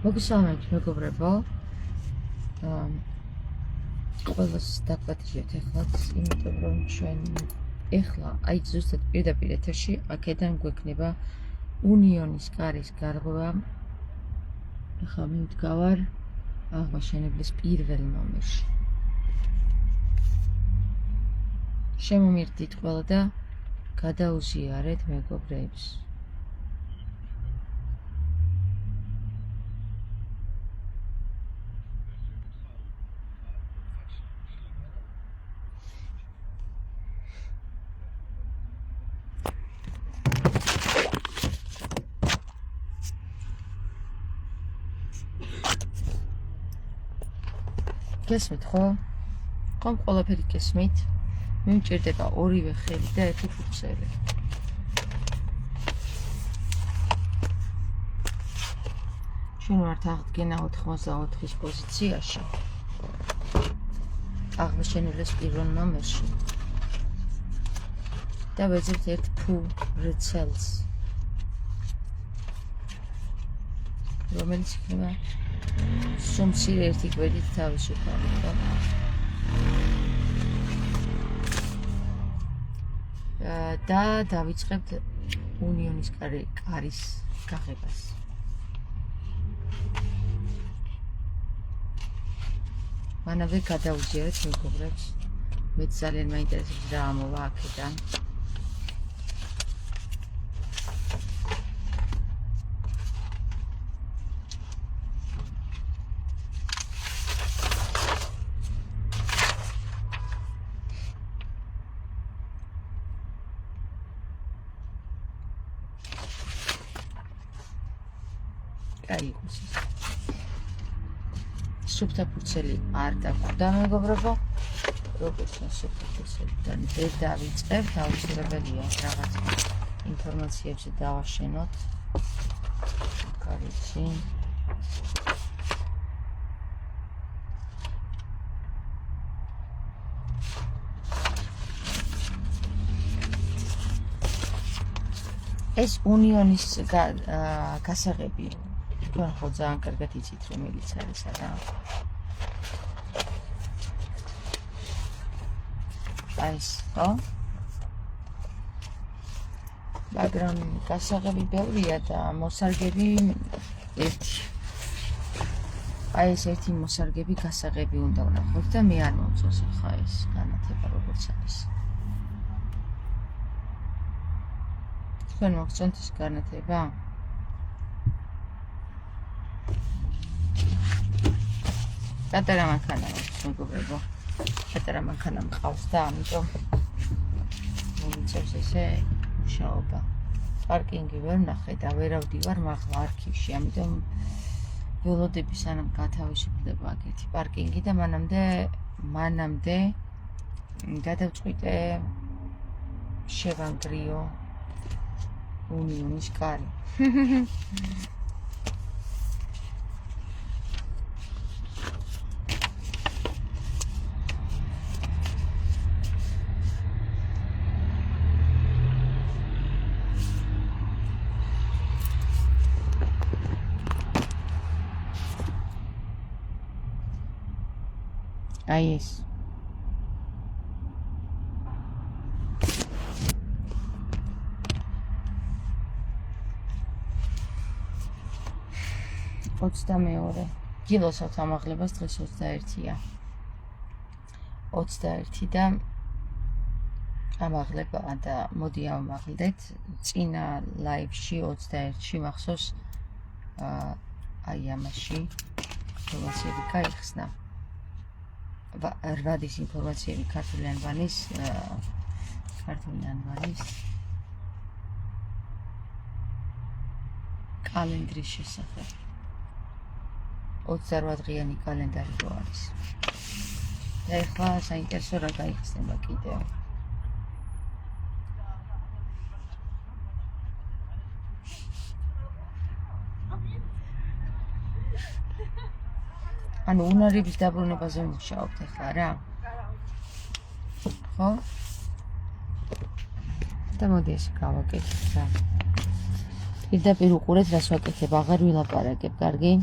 მოგესალმებით მეგობრებო. ყველას დაგვატრიოთ ეხლაც, იმიტომ რომ ჩვენ ეხლა აი ზუსტად პირდაპირ ეთერში აქედან გვექნება უნიონის კარის გარღვევა. ეხლა მივდგავარ აღმაშენებლის პირველ ნომერში. შემომირდით ყველა და გადაუზიარეთ მეგობრებს. გესმით ხო? ხომ ყველაფერი გესმით? მიმჭირდება ორივე ხელი და ერთი ფურცელი. ჩვენ ვართ აღდგენა 84-ის პოზიციაში. აღმაშენებლის პირველ ნომერში. და ვეძებთ ერთ ფურცელს. რომელიც იქნება სუმცირე ერთი გვერდით თავისუფალი, ხო? და დავიწყებთ უნიონის კარის გაღებას. მანავე გადაუზიარეთ მეგობრებს. მეც ძალიან მაინტერესებს რა ამოვა აქედან. აიღოს ის. სუფთა ფურცელი არ დაგვდა მეგობრებო. როგორც სუფთა ფურცელიდან ვერ დავიწყებთ, აუცილებელია რაღაც ინფორმაციებზე დავაშენოთ. კარიცი. ეს უნიონის გასაღებია. თქვენ ხო ძალიან კარგად იცით რომელიც არის რა. ეს ხო? მაგრამ გასაღები ბევრია და მოსარგები ერთი. აი ეს ერთი მოსარგები გასაღები უნდა ვნახოთ და მე არ მომწონს ხა ეს განათება როგორც არის. თქვენ მოგწონთ ეს განათება? პატარა მანქანა მეგობრებო. პატარა მანქანა მყავს და ამიტომ მომიწევს ესე მუშაობა. პარკინგი ვერ ვნახე და ვერ ავდივარ მაღლა არქივში, ამიტომ ველოდები სანამ გათავისუფლდება აქეთი პარკინგი და მანამდე გადავწყვიტე შევანგრიო უნიონის კარი. აი ეს. ოცდამეორე. გილოსავთ ამაღლებას დღეს 21-ია. 21 და ამაღლება და მოდი ავმაღლდეთ. წინა ლაივში 21-ში მახსოვს აი ამაში ინფორმაციები გაიხსნა. რვადის ინფორმაციები ქართული ანბანის კალენდრის შესახებ. 28 დღიანი კალენდარი რო არის. და ეხლა საინტერესო რა გაიხსნება კიდევ. ანუ უნარების დაბრუნებაზე მუშაობთ ახლა რა. ხო? და მოდი ეს გავაკეთებ რა. პირდაპირ უყურეთ რას ვაკეთებ, აღარ ვილაპარაკებ, კარგი?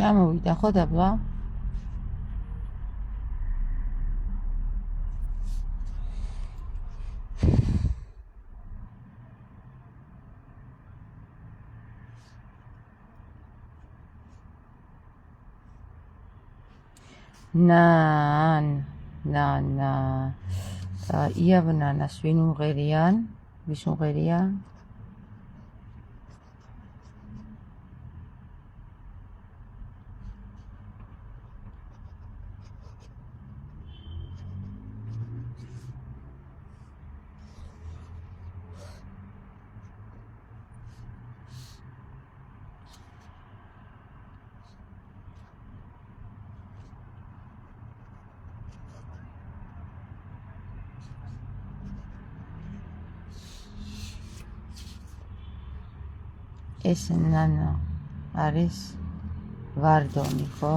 ჩამოვიდა ხო დაბლა? ნანა იავნანას ვინ უმღერიან? ვის უმღერიან? ეს ნანა არის ვარდონი, ხო?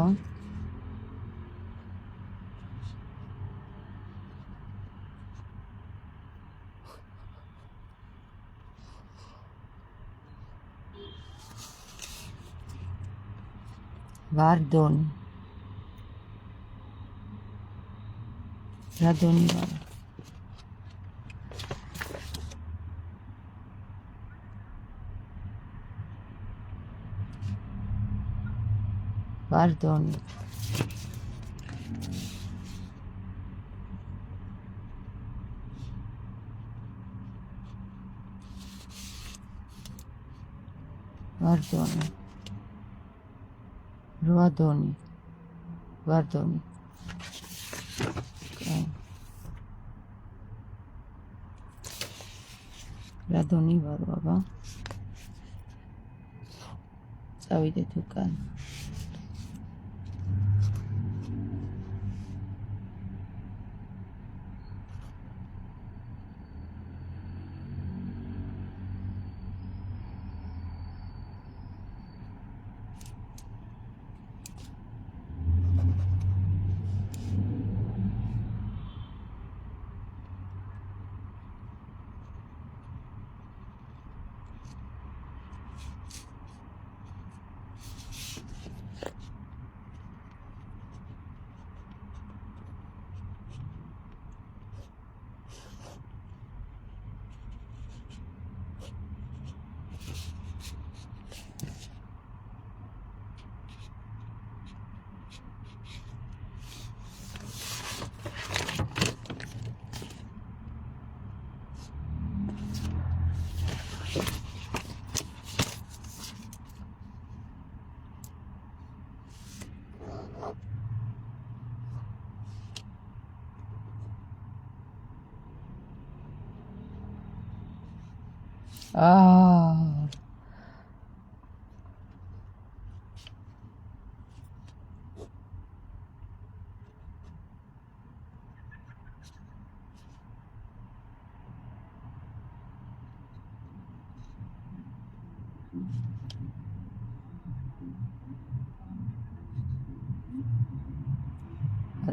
ვარდონი. რადონი ვარ? ვარდონი. ვარდონი. რვადონი. ვარდონი. რადონი ვარ, ბაბა? წავიდეთ უკან.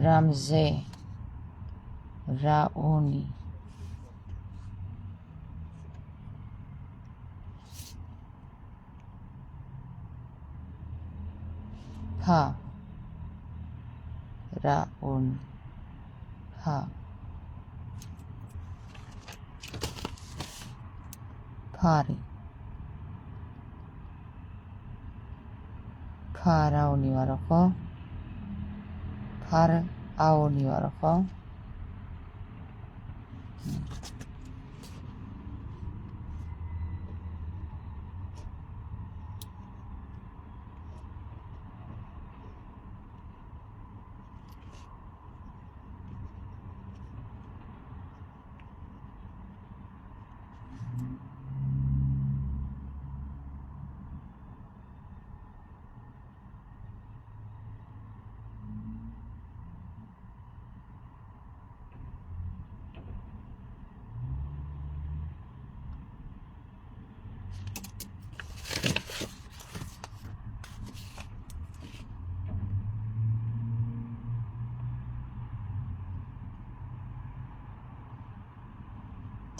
რამზე რაონი ფა რაონი ფა ფარი ფარაონი ვარო ხო? აონი ვარ, ხო?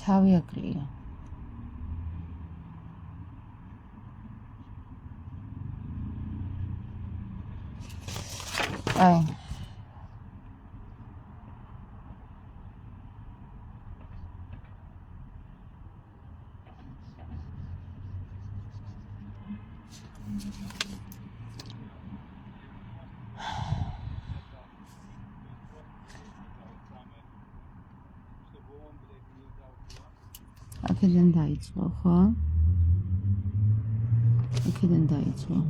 თავი აკლია. აი აქედან დაიწყო, ხო? აქედან დაიწყო.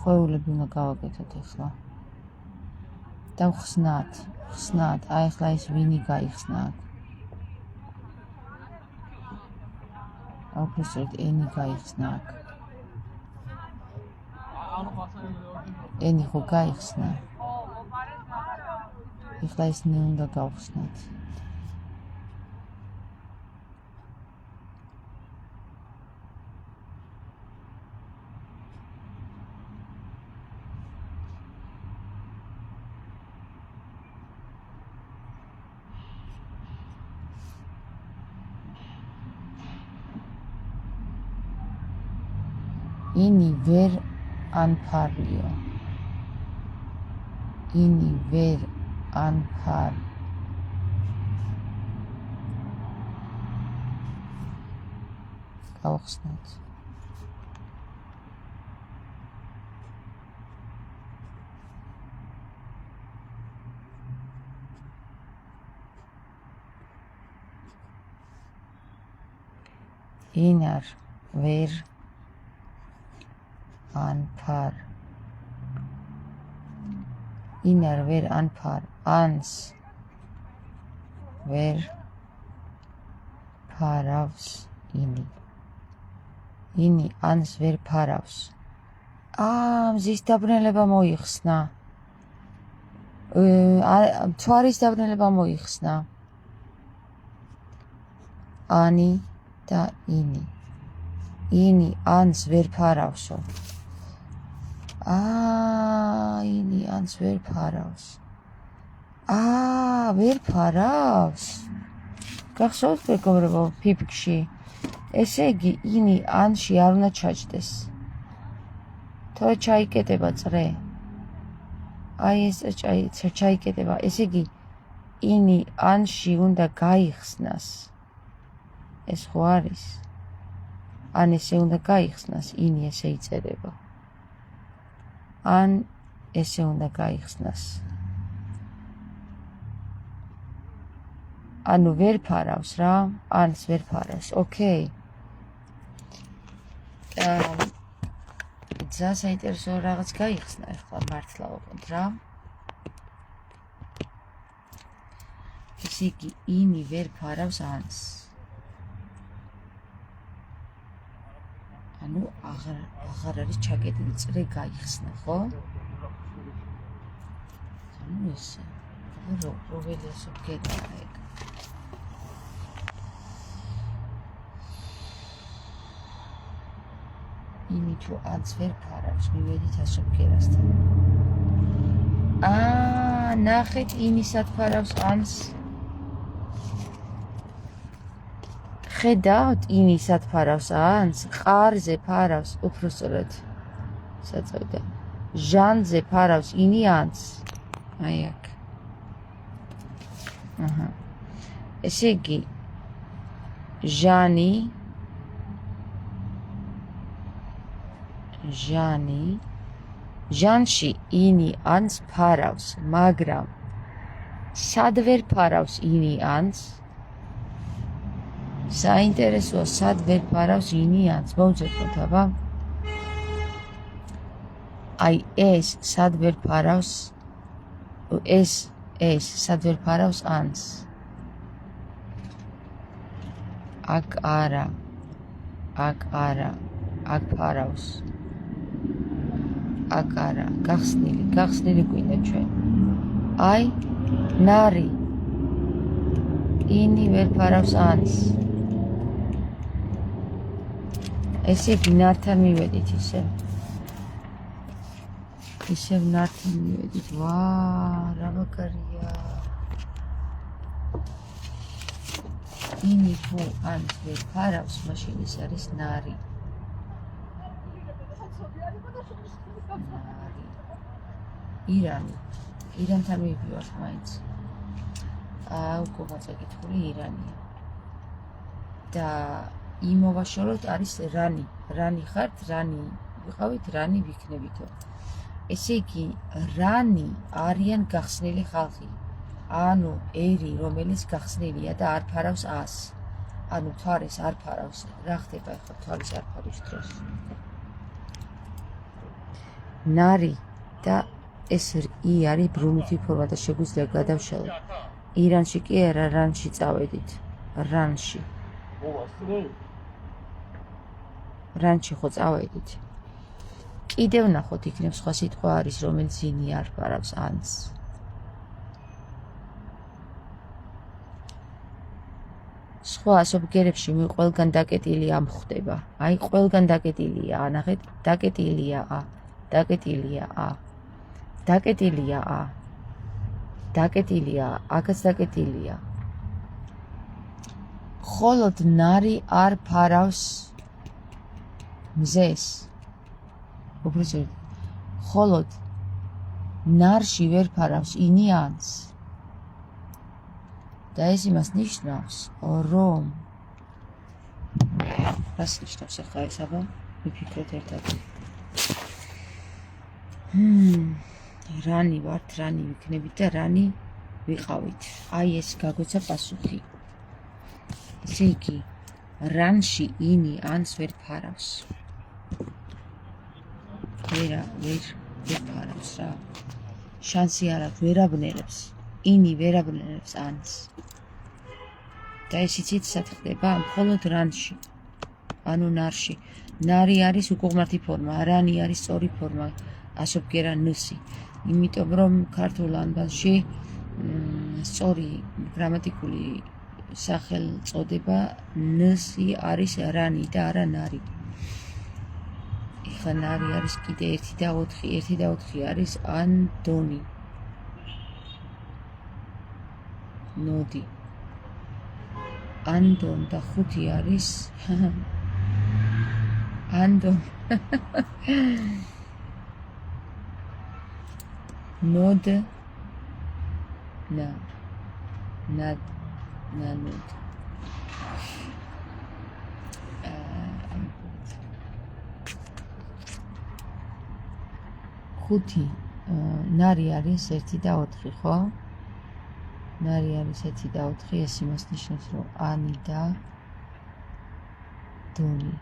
ხვეულები უნდა გავაკეთოთ ახლა. და ვხსნათ, აი ახლა ეს ვინი გაიხსნა აქ. უბრალოდ ენი გაიხსნა აქ. ენი ხო გაიხსნა. ახლა ეს ნე უნდა გავხსნათ. ინი ვერ ანფარიო. ინი ვერ ანფარ. გავხსნათ. ინარ ვერ anpar. Inar ver anpar. Ans ver paravs ini. Ini ans ver paravs. მზის დაბრუნება მოიხსნა. მთვარის დაბრუნება მოიხსნა. ani და ini. ini ans ver paravsო. ini ans ver parავს. ვერ parავს. გახსოვთ მეგობრებო ფიფკში. ესე იგი ini anში არ უნდა ჩაჯდეს. თორე ჩაიკეტება წრე. ეს ჩაიკეტება. ესე იგი ini anში უნდა გაიხსნას. ეს ხო არის? ან ესე უნდა გაიხსნას, ini ესე იწერება. ან ესე უნდა გაიხსნას. ანუ ვერ ფარავს რა, ანს ვერ ფარავს. ოკეი. ძა საინტერესო რაღაც გაიხსნა ახლა მართლა ვაყოთ რა. ესე იგი ini ვერ ფარავს ანს. ანუ აღარ არის ჩაკეტილი წრე გაიხსნა, ხო? ანუ ესე. რომელი ასე გეტყვი ეგ. ini თუ ანს ვერ ფარავს, მივედით ასოფკერასთან. ნახეთ ინისად ფარავს ანს. ხედავთ ინისად ფარავს ანს, ყარზე ფარავს, უფრო სწორად საწევდა. ჟანზე ფარავს ini ans. აი აქ. ესე იგი ჟანში ini ans ფარავს, მაგრამ სად ვერ ფარავს ini ans? საინტერესოა სად ვერ ფარავს ini ans? მოვძებნოთ აბა. აი ეს სად ვერ ფარავს? ეს სად ვერ ფარავს ans? აქ არა. აქ ფარავს. აქ არა. გახსნილი გვინდა ჩვენ. აი ნარი. ini ვერ ფარავს ans. ესე ნართან მივედით ისე ნართან მივედით. რა მაგარია. ini თუ ans ვერ ფარავს, მაშინ ის არის ნარი. ირანთან მივიდივართ მაინც. უკვე გაწეკითხული ირანია. და იმოვაშოროთ არის რანი. რანი ხართ, რანი ვიყავით, რანი ვიქნებითო. ესე იგი რანი არიან გახსნილი ხალხი. ანუ ერი, რომელიც გახსნილია და არ ფარავს ას. ანუ თვარის არ ფარავს. რა ხდება ახლა თვარის არ ფარვის დროს? ნარი და ეს ი არის ბრუნვითი ფორმა და შეგვიძლია გადავშალოთ. ირანში კი არა, რანში წავედით. რანში. რანში ხო წავედით. კიდევ ნახოთ, იქნებ სხვა სიტყვა არის, რომელიც ინი არ ფარავს ანს. სხვა ასობგერებში ყველგან დაკეტილი ამ ხდება. აი, ყველგან დაკეტილია, ნახეთ, დაკეტილია ა, დაკეტილია ა. დაკეტილია ა. დაკეტილია, აქაც დაკეტილია. ხოლოდ ნარი არ ფარავს მზეს. უბრალოდ ხოლოდ ნარში ვერ ფარავს ინი ანს. და ეს იმას ნიშნავს, რომ რას ნიშნავს ახლა ეს აბა? მიფიქროთ ერთად. რანი ვართ, რანი ვიქნებით და რანი ვიყავით. აი ეს გაგვეცა პასუხი. ესე იგი, რანში ინი ანს ვერ ფარავს. ვერ ფარავს რა. შანსი არ აქვს, ვერ აბნელებს. ინი ვერ აბნელებს ანს. და ეს იცით სად ხდება? მხოლოდ რანში. ანუ ნარში. ნარი არის უკუღმართი ფორმა, რანი არის სწორი ფორმა, ასობგერა ნსი. იმიტომ რომ ქართულ ანბანში სწორი გრამატიკული სახელწოდება ნსი არის რანი და არა ნარი. ეხლა ნარი არის კიდე 1 და 4, 1 და 4 არის ანდონი. ნოდი. ანდონ და 5 არის ანდონ. ნოდ ნოდ. ხუთი ნარი არის 1 და 4, ხო? ნარი არის 1 და 4, ეს იმას ნიშნავს, რომ ანი და დონი.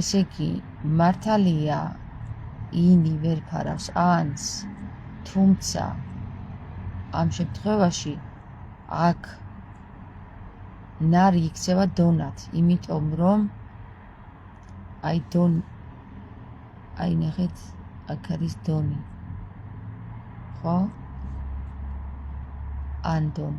ესე იგი, მართალია ინი ვერ ფარავს ანს, თუმცა ამ შემთხვევაში აქ ნარი იქცევა დონად, იმიტომ რომ აი აი ნახეთ, აქ არის დონი. ხო? ანდონ.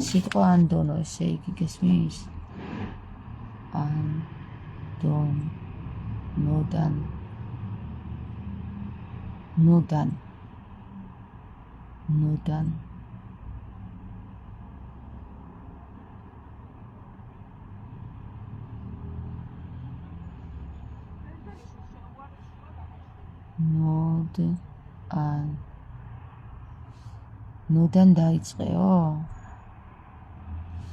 სიტყვა ანდონო, ესე იგი გესმის? ანდონ. ნოდან. ნოდან დაიწყეო?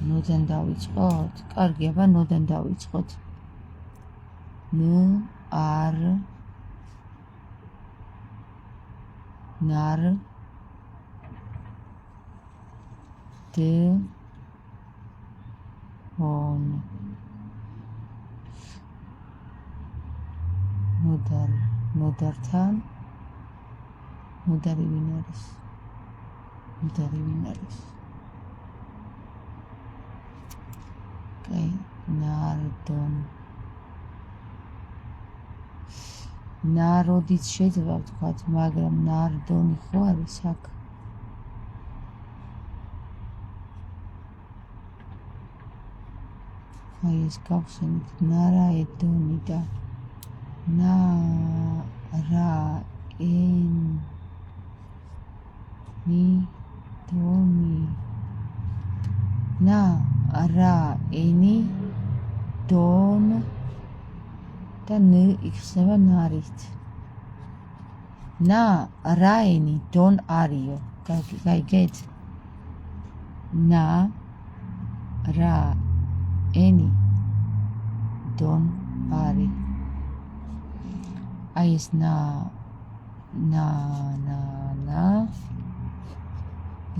ნოდან დავიწყოთ? კარგი, აბა ნოდან დავიწყოთ. არ ნარ დონ ნოდართან ნოდარი ვინ არის? კაი, ნარდონ. ნაროდიც შეიძლება ვთქვათ, მაგრამ ნარდონი ხო არის აქ? აი ეს გავხსენით, ნარაედონი და ნარაენი დონ და ν იქნება ნარით. ნარაენი დონ არიო. გაიგეთ? ნარაენი დონ არი. აი ეს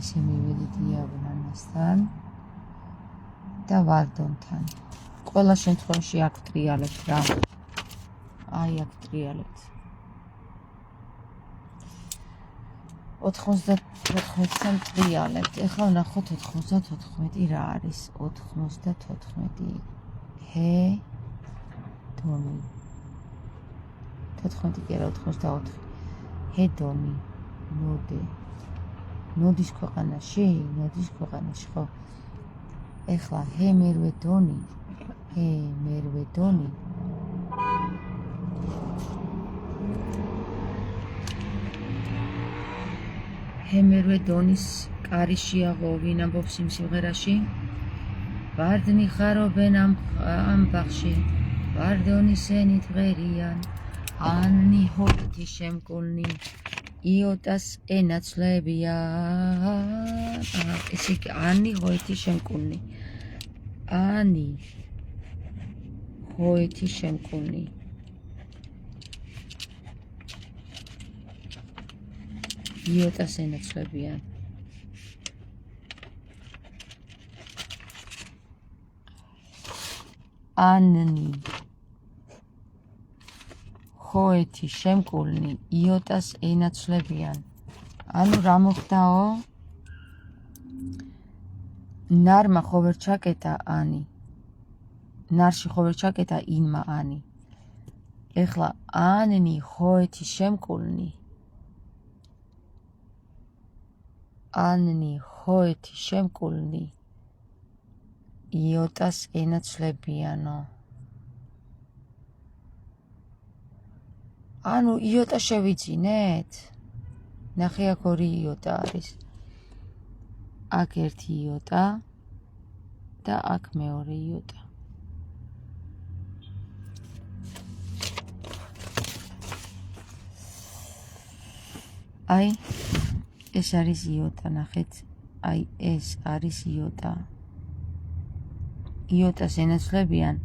ისე მივედით იავნანასთან და ვარდონთან. Ყველა შემთხვევაში აქ ვტრიალებთ რა. აი აქ ვტრიალებთ. 94-თან ვტრიალებთ. ეხლა ვნახოთ 94 რა არის. 94 ჰე დონი. 14 კი არა 84. ჰე დონი. ნოდე. ნოდის ქვეყანაში, ხო. ეხლა ჰე მერვე დონი. ჰე მერვე დონის კარი შეაღო ვინ ამბობს იმ სიმღერაში? ვარდნი ხარობენ ამ ბაღში, ვარდონი სენით ღერიან, ანნი ჰოითი შემკულნი, იოტას ენაცვლებია. ესე იგი ანნი ჰოითი შემკულნი. ანი ჰოითი შემკულნი. იოტას ენაცვლებიან. ანნი ჰოითი შემკულნი იოტას ენაცვლებიან. ანუ რა მოხდაო? ნარმა ხო ვერ ჩაკეტა ანი. ნარში ხო ვერ ჩაკეტა ინმა ანი. ეხლა ანნი ჰოითი შემკულნი. ანნი ჰოითი შემკულნი იოტას ენაცვლებიანო. ანუ იოტა შევიძინეთ? ნახე აქ ორი იოტა არის. აქ ერთი იოტა და აქ მეორე იოტა. აი ეს არის იოტა, ნახეთ. აი ეს არის იოტა. იოტას ენაცვლებიან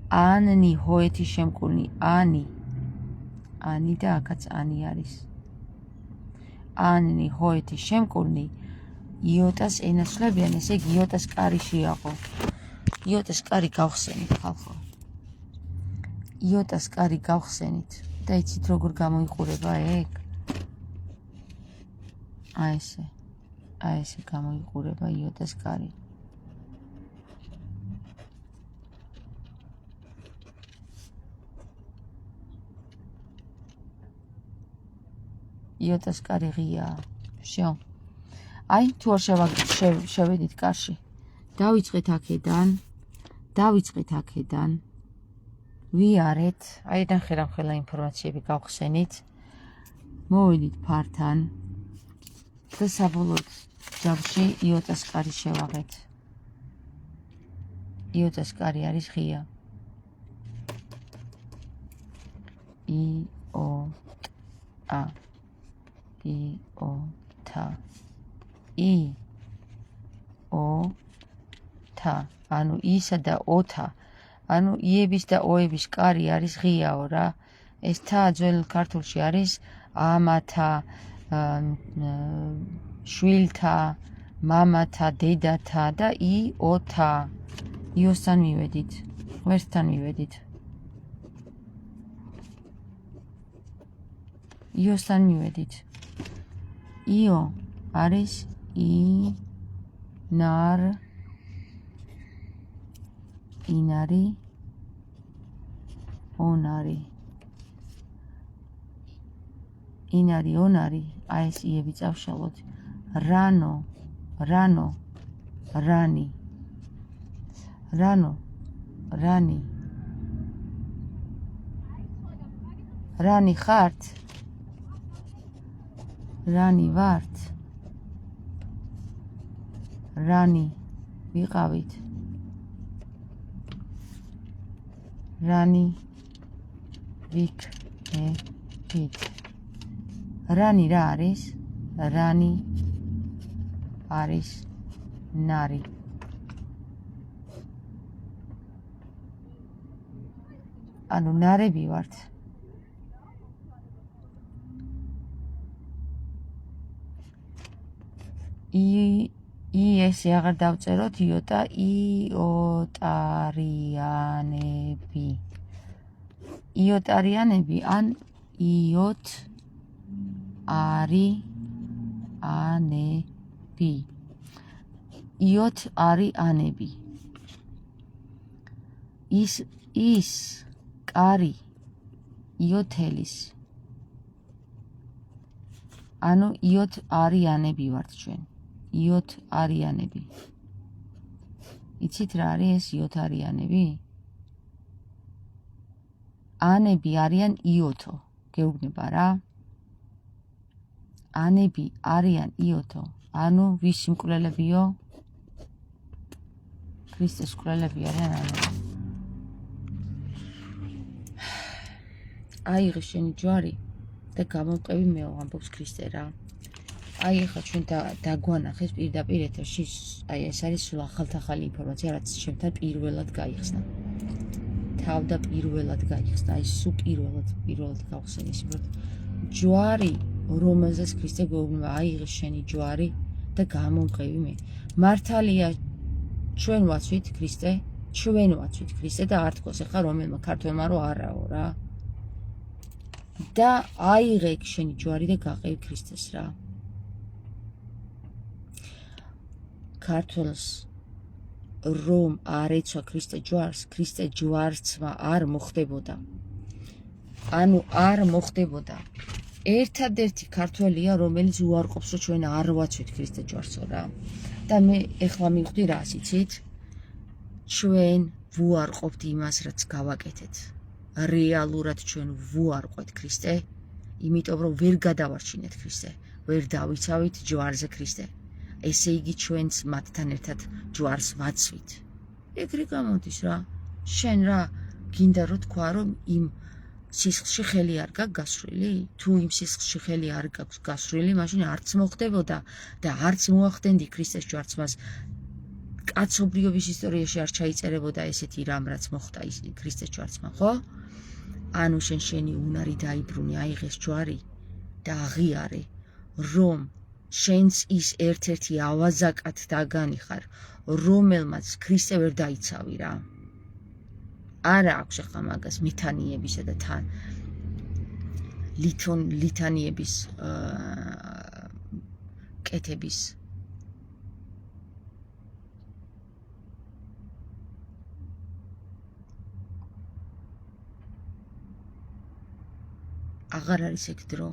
ანნი ჰოითი შემკულნი. ანი და აქაც ანი არის. ანნი ჰოითი შემკულნი იოტას ენაცვლებიან, ესე იგი იოტას კარი შეაღო. იოტას კარი გავხსენით ხალხო. იოტას კარი გავხსენით და იცით როგორ გამოიყურება ეგ? აი ესე გამოიყურება იოტას კარი. იოტას კარი ღიაა. შო. აი თუ არ შევედით კარში. დავიწყეთ აქედან. ვიარეთ. აი ნახე რა ყველა ინფორმაციები გავხსენით. მოვიდით ფართან. და საბოლოოდ ჯამში იოტას კარი შევაღეთ. იოტას კარი არის ღია. იოტა. იოტა. ანუ ისა და ოთა. ანუ იების და ოების კარი არის ღიაო რა. ეს თა ძველ ქართულში არის ამათა, შვილთა, მამათა, დედათა და იოთა. იოსთან მივედით. ღმერთთან მივედით. იოსთან მივედით. იო არის ინარი, ონარი. ინარი, ონარი, აი ეს იები წავშალოთ. რანო, რანი. რანი ხართ? რანი ვართ? რანი ვიყავით? რანი ვიქნებით? რანი რა არის? რანი არის ნარი. ანუ ნარები ვართ. ესე აღარ დავწეროთ, იოტა, იოტარიანები. იოტარიანები ან იოტარიანები. იოტარიანები. ის კარი იოთელის. ანუ იოტარიანები ვართ ჩვენ. იოტარიანები. იცით რა არის ეს იოტარიანები? ანები არიან იოთო. გეუბნება რა? ანები არიან იოთო. ანუ ვის მკვლელებიო? ქრისტეს მკვლელები არიან ანები. აიღე შენი ჯვარი და გამოვყევი მეო, ამბობს ქრისტე რა. აი ახლა ჩვენ დაგვანახეს პირდაპირ ეთერში, აი ეს არის სულ ახალ ინფორმაცია, რაც ჩემთან პირველად გაიხსნა. თავდაპირველად გაიხსნა, აი სულ პირველად გავხსენე სიმღერა. ჯვარი, რომელზეც ქრისტე გვეუბნება, აიღე შენი ჯვარი და გამოვყევი მე. მართალია ჩვენ ვაცვით ქრისტე და არ თქოს ახლა რომელმა ქართველმა რომ არაო რა. და აიღე შენი ჯვარი და გაყევი ქრისტეს რა. ქართველს რომ არ ეცვა ქრისტე ჯვარს, ქრისტე ჯვარცმა არ მოხდებოდა. ანუ არ მოხდებოდა. ერთადერთი ქართველია, რომელიც უარყოფს, რომ ჩვენ არ ვაცვით ქრისტე ჯვარსო რა. და მე ეხლა მივხვდი რას იცით? ჩვენ ვუარყოფთ იმას, რაც გავაკეთეთ. რეალურად ჩვენ ვუარყვეთ ქრისტე, იმიტომ რომ ვერ გადავარჩინეთ ქრისტე, ვერ დავიცავით ჯვარზე ქრისტე. ესე იგი ჩვენც მათთან ერთად ჯვარს ვაცვით. ეგრე გამოდის რა. შენ რა გინდა რომ თქვა რომ იმ სისხლში ხელი არ გაქვს გასრული? თუ იმ სისხლში ხელი არ გაქვს გასრული, მაშინ არც მოხდებოდა და არც მოახდენდი ქრისტეს ჯვარცმას. კაცობრიობის ისტორიაში არ ჩაიწერებოდა ესეთი რამ, რაც მოხდა ის ქრისტეს ჯვარცმა, ხო? ანუ შენი უნარი დაიბრუნე, აიღეს ჯვარი და აღიარე, რომ შენც ის ერთ-ერთი ავაზაკად დაგანი ხარ, რომელმაც ქრისტე ვერ დაიცავი რა. არა აქვს ახლა მაგას მითანიებისა და ლითანიების კეთების აღარ არის ეგ დრო.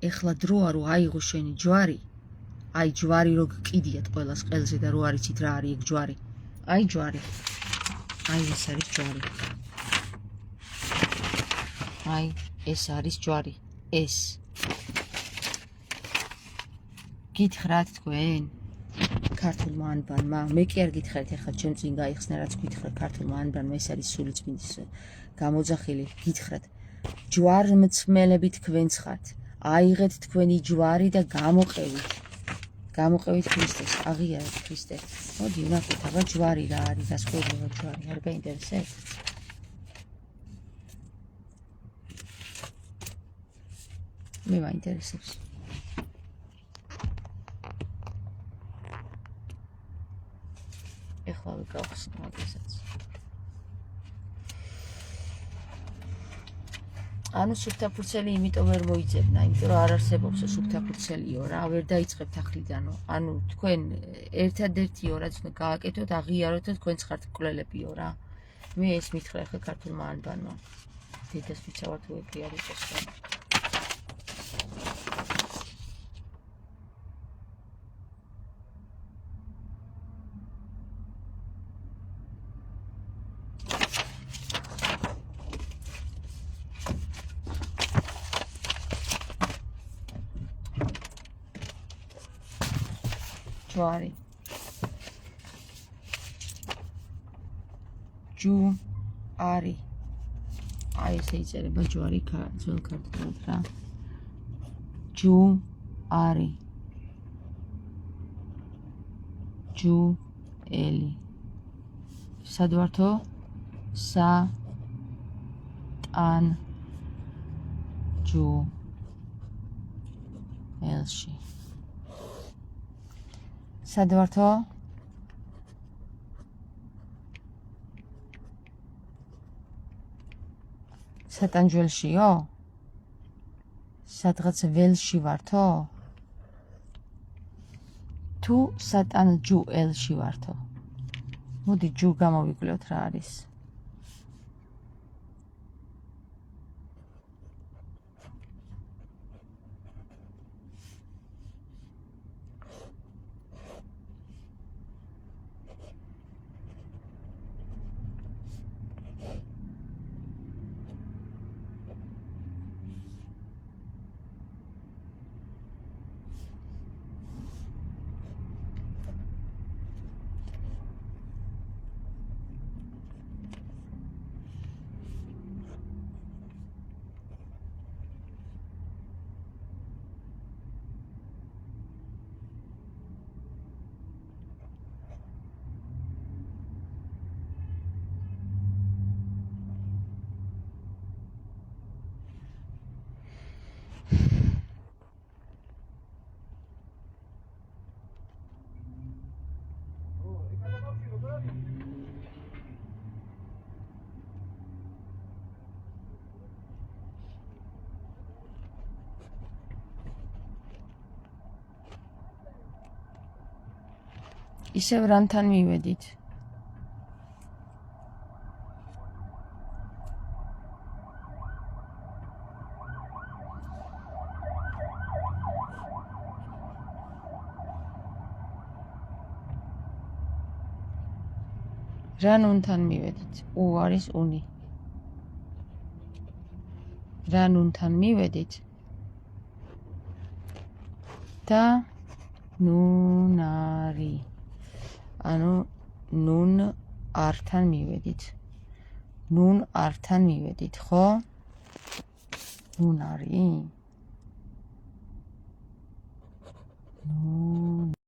ეხლა დროა რომ აიღო შენი ჯვარი, აი ჯვარი რო გკიდიათ ყველას ყელზე და რო არიცით რა არის ეგ ჯვარი. აი ჯვარი. აი ეს არის ჯვარი. აი ეს არის ჯვარი. ეს. გითხრათ თქვენ ქართულმა ანბანმა, მე კი არ გითხრათ, ეხლა ჩემ წინ გაიხსნა რაც გითხრათ ქართულმა ანბანმა, ეს არის სულიწმინდის გამოძახილი, გითხრათ. ჯვარმცმელები თქვენც ხართ. აიღეთ თქვენი ჯვარი და გამოყევით ქრისტეს, აღიარეთ ქრისტე. მოდი ვნახოთ აბა ჯვარი რა არის, დასკვირდება ჯვარი, არ გაინტერესებს? მე მაინტერესებს. ეხლა გავხსნა მაგასაც. ანუ სუფთაფურცელი იმიტომ ვერ მოიძებნა, იმიტომ რომ არ არსებობს სუფთაფურცელიო რა, ვერ დაიწყებთ ახლიდანო. ანუ თქვენ ერთადერთიო რაც უნდა გააკეთოთ, აღიაროთ, რომ თქვენც ხართ მკვლელებიო რა. მე ეს მითხრა ხა ქართულმა ანბანმა. დედას ვიცავად თუ ეგრე არ იყოს რა. ჯვარი. ჯვარი. აი ესე იწერება ჯვარი ძველ ქართულად რა. ჯვარი. ჯუელი. სად ვართო? ტან ჯუ ელში. სად ვართო? სატანჯველშიო? სადღაც ველში ვართო? თუ სატანჯუელში ვართო? მოდი ჯუ გამოვიკლოთ რა არის. ისევ რანთან მივედით? რა ნუნთან მივედით? უ არის უნი. რა ნუნთან მივედით? და ნუნარი. ანუ ნუნ ართან მივედით. ნუნ ართან მივედით, ხო? ნუნარი? ნუნ